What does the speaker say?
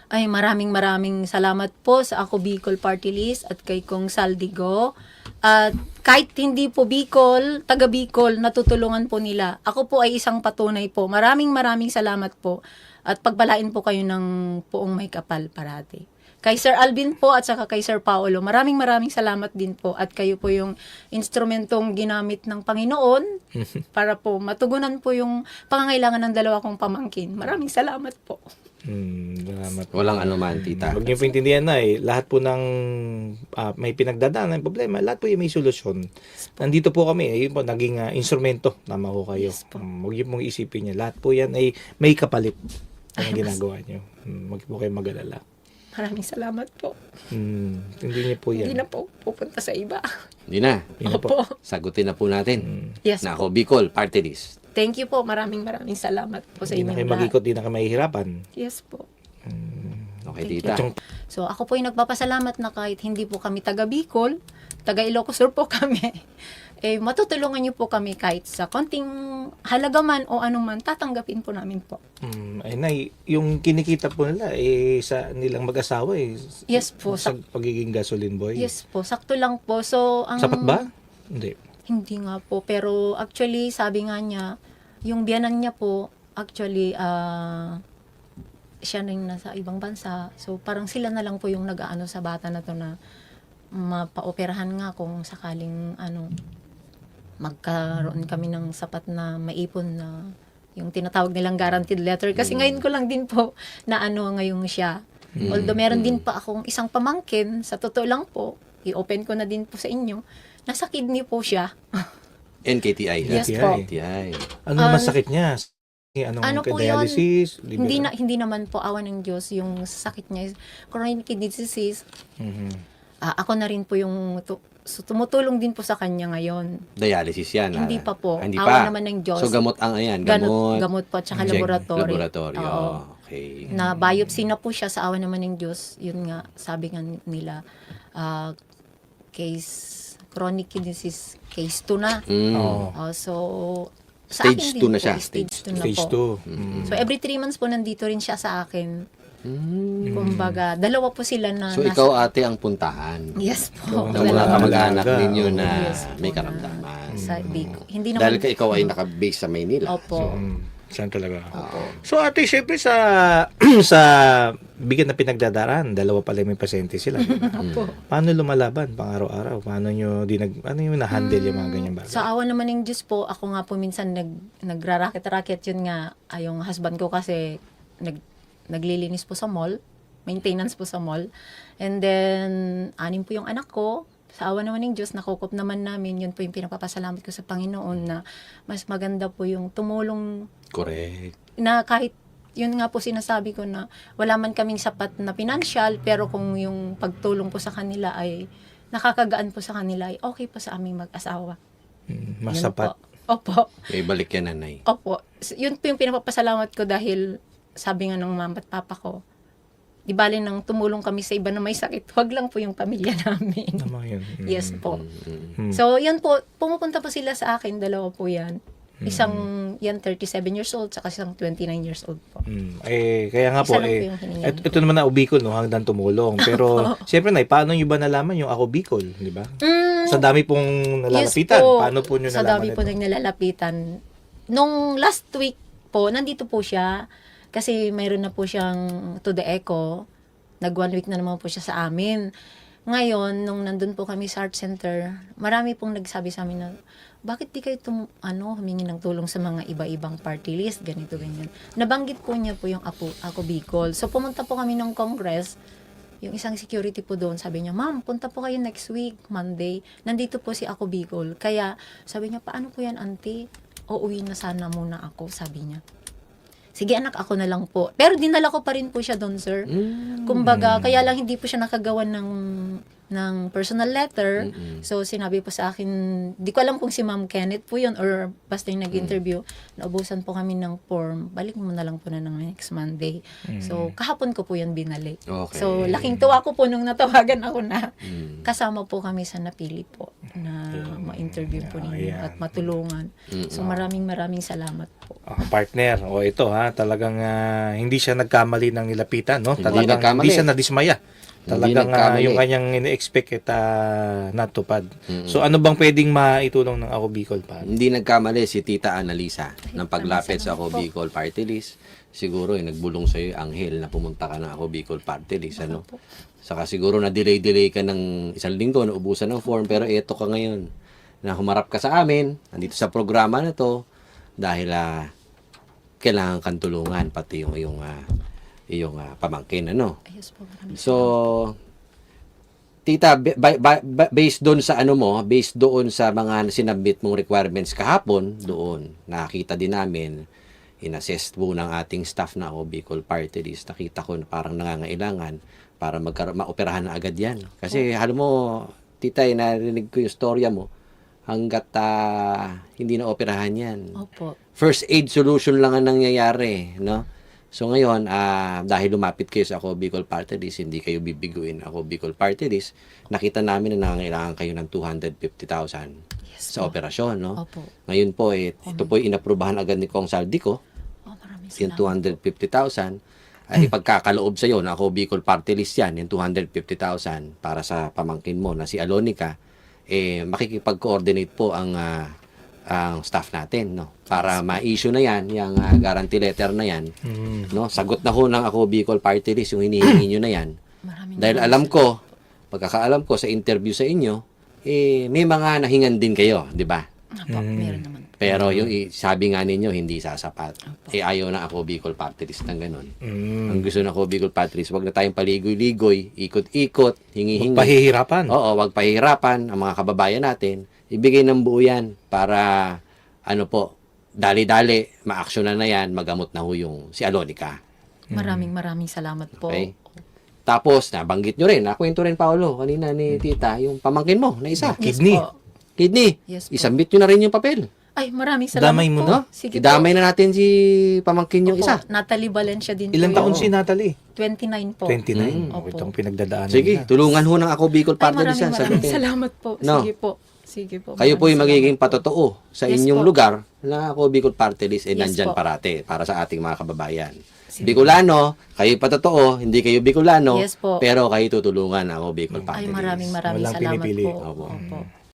Ay, maraming salamat po sa Ako Bicol Party List at kay Kong Saldigo. At kahit hindi po Bicol, taga Bicol, natutulungan po nila. Ako po ay isang patunay po. Maraming salamat po. At pagpalain po kayo ng puong may kapal parati. Kay Sir Alvin po at saka kay Sir Paolo, maraming salamat din po. At kayo po yung instrumentong ginamit ng Panginoon para po matugunan po yung pangangailangan ng dalawa kong pamangkin. Maraming salamat po. Salamat. Walang anuman, tita. Huwag niyo po intindihan na lahat po ng may pinagdadaanan, problema, lahat po yung may solusyon. Nandito po kami, yun po, naging instrumento, tama ko kayo. Yes po. Huwag niyo pong isipin niya, lahat po yan ay may kapalit ang ginagawa niyo. Huwag po kayo mag-alala. Maraming salamat po. Hindi niyo po yan. Hindi na po pupunta sa iba. Hindi na. Yun na po. Opo. Sagutin na po natin. Yes Na po. ako, Bicol Party List. Thank you po. Maraming salamat po sa Hindi na inyong kayo lahat. mag-ikot, hindi na kayo mahihirapan. Yes po. Okay, Thank tita. Itong So ako po ay nagpapasalamat na kahit hindi po kami taga Bicol, taga Ilocos Sur po kami, matutulungan niyo po kami kahit sa konting halaga man o anuman, tatanggapin po namin po. ay na, yung kinikita po nila sa nilang mag-asawa Yes po. sa pagiging gasoline boy. Yes po, sakto lang po. So, ang Sapat ba? Hindi. Hindi nga po, pero actually sabi nga niya, yung biyanan niya po, actually siya rin nasa ibang bansa. So parang sila na lang po yung nag-aano sa bata na to na mapaoperahan nga kung sakaling magkaroon kami ng sapat na maipon na yung tinatawag nilang guaranteed letter. Kasi ngayon ko lang din po na ngayong siya. Although meron din pa akong isang pamangkin, sa totoo lang po, i-open ko na din po sa inyo, nasa kidney po siya. NKTI. Yes NKTI. po. NKTI. Ano naman sakit niya? Anong Ano po yun? dialysis? Liver? Hindi naman po awan ng Diyos yung sakit niya is chronic kidney disease. Ako na rin po yung so, tumutulong din po sa kanya ngayon. Dialysis yan. Hindi pa po. Hindi Awa pa. naman ng Diyos. So, gamot ang ayan. Gamot po at saka Check. laboratory. Laboratory. Oo. Okay. Na biopsy na po siya sa awa naman ng Diyos. Yun nga, sabi nga nila, chronic kidney disease, case 2 na. Oo. So, sa Stage akin 2 din na po, siya. Stage 2 na Stage po. 2. So, every 3 months po nandito rin siya sa akin. Kumbaga, dalawa po sila na So, ikaw ate ang puntahan. Yes po. Ng mga Dalawa. kamag-anak ninyo na Yes po, may na- karamdaman. Sa Bicol. Hindi naman. Dahil ka ikaw ay nakabase sa Maynila. Opo. Saan talaga? So ate, syempre sa sa bigat na pinagdadaran, dalawa pala may pasyente sila. Diba? Opo. Paano lumalaban pang araw-araw? Paano nyo ano yung na-handle yung mga ganyan bagay? Sa awa naman ng Diyos po, ako nga po minsan nagraraket-raket yun nga. Yung husband ko kasi naglilinis po sa mall. Maintenance po sa mall. And then, 6 po yung anak ko. Sa awa naman ng Diyos, nakukop naman namin. Yun po yung pinapapasalamat ko sa Panginoon na mas maganda po yung tumulong Correct. na kahit yun nga po sinasabi ko na wala man kaming sapat na financial, pero kung yung pagtulong po sa kanila ay nakakagaan po sa kanila, ay okay po sa aming mag-asawa. Mas Yun sapat. po. Opo. May balik yan, nanay. Opo. Yun po yung pinapapasalamat ko dahil sabi nga ng mama at papa ko, di bali nang tumulong kami sa iba na may sakit, wag lang po yung pamilya namin. Tama yun. Yes po. So, yan po, pumupunta po sila sa akin, dalawa po yan. Isang, yan 37 years old, saka isang 29 years old po. Kaya nga po, Isa lang po yung hiningi. ito naman na Bicol, no, hanggang tumulong. Pero, siyempre na, paano nyo ba nalaman yung Ako Bicol, di ba? Sa dami pong nalalapitan, Yes po. paano po nyo Sa nalaman dami ito? po nalalapitan. Nung last week po, nandito po siya. Kasi mayroon na po siyang to the echo. Nag 1 week na naman po siya sa amin. Ngayon, nung nandun po kami sa art center, marami pong nagsabi sa amin na, bakit di kayo humingi ng tulong sa mga iba-ibang party list, ganito, ganyan. Nabanggit po niya po yung Ako Bicol. So, pumunta po kami ng Congress. Yung isang security po doon, sabi niya, ma'am, punta po kayo next week, Monday. Nandito po si Ako Bicol. Kaya, sabi niya, paano po yan, auntie? Uuwi na sana muna ako, sabi niya. Sige anak, ako na lang po. Pero dinala ko pa rin po siya doon, sir. Kumbaga, kaya lang hindi po siya nakagawa ng ng personal letter. So, sinabi po sa akin, di ko alam kung si Ma'am Kenneth po yun or basta yung nag-interview, naubusan po kami ng form, balik mo na lang po na ng next Monday. So, kahapon ko po yun binalik. Okay. So, laking tuwa ko po nung natawagan ako na kasama po kami sa napili po na ma-interview po ninyo Ayan. at matulungan. So, maraming salamat po. Partner, ito talagang hindi siya nagkamali ng nilapitan, no? Hindi Talagang nagkamali. hindi siya nadismaya. Talagang nagkamali. yung kanyang ini-expect natupad. So ano bang pwedeng maitulong ng Ako Bicol pa? Hindi nagkamali si Tita Annalisa ng paglapit sa Ako Bicol Party List. Siguro nagbulong sa iyo Anghel na pumunta ka ng Ako Bicol Party List, ano? Saka siguro na delay ka ng isang linggo, naubusan ng form, pero eto ka ngayon na humarap ka sa amin, nandito sa programa na to dahil kailangan kang tulungan pati yung pamangkin, ano? Ayos po, maraming So, Tita, based doon sa based doon sa mga sinabit mong requirements kahapon, doon, nakita din namin, inassess po ng ating staff na Ako Bicol Party List, nakita ko na parang nangangailangan para maoperahan na agad yan. Kasi, halos mo, Tita, narinig ko yung storya mo, hanggat hindi na operahan yan. Opo. First aid solution lang ang nangyayari, no? So ngayon, dahil lumapit kayo sa Ako Bicol Party List, hindi kayo bibiguin Ako Bicol Party List, nakita namin na nangangailangan kayo ng 250,000 Yes sa po. operasyon, no? Opo. Ngayon po, ito po inaprubahan agad ni Kong Saldico, Oh, maraming yung salamat. 250,000, ay ipagkakaloob sa iyo na Ako Bicol Party List yan, yung 250,000 para sa pamangkin mo na si Alonica, makikipag-coordinate po ang staff natin, no? Para ma-issue na yan, yung guarantee letter na yan, no? Sagot na ho ng Ako Bicol Party List yung hinihingi nyo na yan. Dahil alam ko, pagkakaalam ko sa interview sa inyo, may mga nahingan din kayo, di ba? Opo, meron naman po. Pero yung sabi nga ninyo, hindi sasapat. Ayaw na Ako Bicol Party List ng ganun. Ang gusto ng Ako Bicol Party List, wag na tayong paligoy-ligoy, ikot-ikot, hingi-hingi. Pahihirapan. Oo, wag pahihirapan ang mga kababayan natin. Ibigay ng buo yan para, dali-dali, ma-actionan na yan, magamot na ho yung si Alonica. Maraming salamat po. Okay? Tapos, nabanggit nyo rin, nakwento rin, Paolo, kanina ni Tita, yung pamangkin mo na isa. Yes Kidney. po. Kidney. Yes po. Isambit nyo na rin yung papel. Ay, maraming salamat Damay mo po. No? Sige Idamay po. na natin si pamangkin yung Opo, isa. Natalie Valencia din Ilang po taon yun. si Natalie? 29 po. 29. Opo. Itong pinagdadaanan Sige, niya. tulungan ho ng Ako Bicol Ay, Party List yan. maraming Sagutin. salamat po. No. Sige po. Sige po. Kayo po yung Maraming magiging salamat po. patotoo sa Yes inyong po. lugar na Ako Bicol Party List Yes nandyan po. parate para sa ating mga kababayan. Sige. Bicolano, kayo patotoo, hindi kayo Bicolano, Yes po. pero kayo tutulungan Ako Bicol Party Ay, List. maraming Walang salamat pinipili. po. Opo. Opo.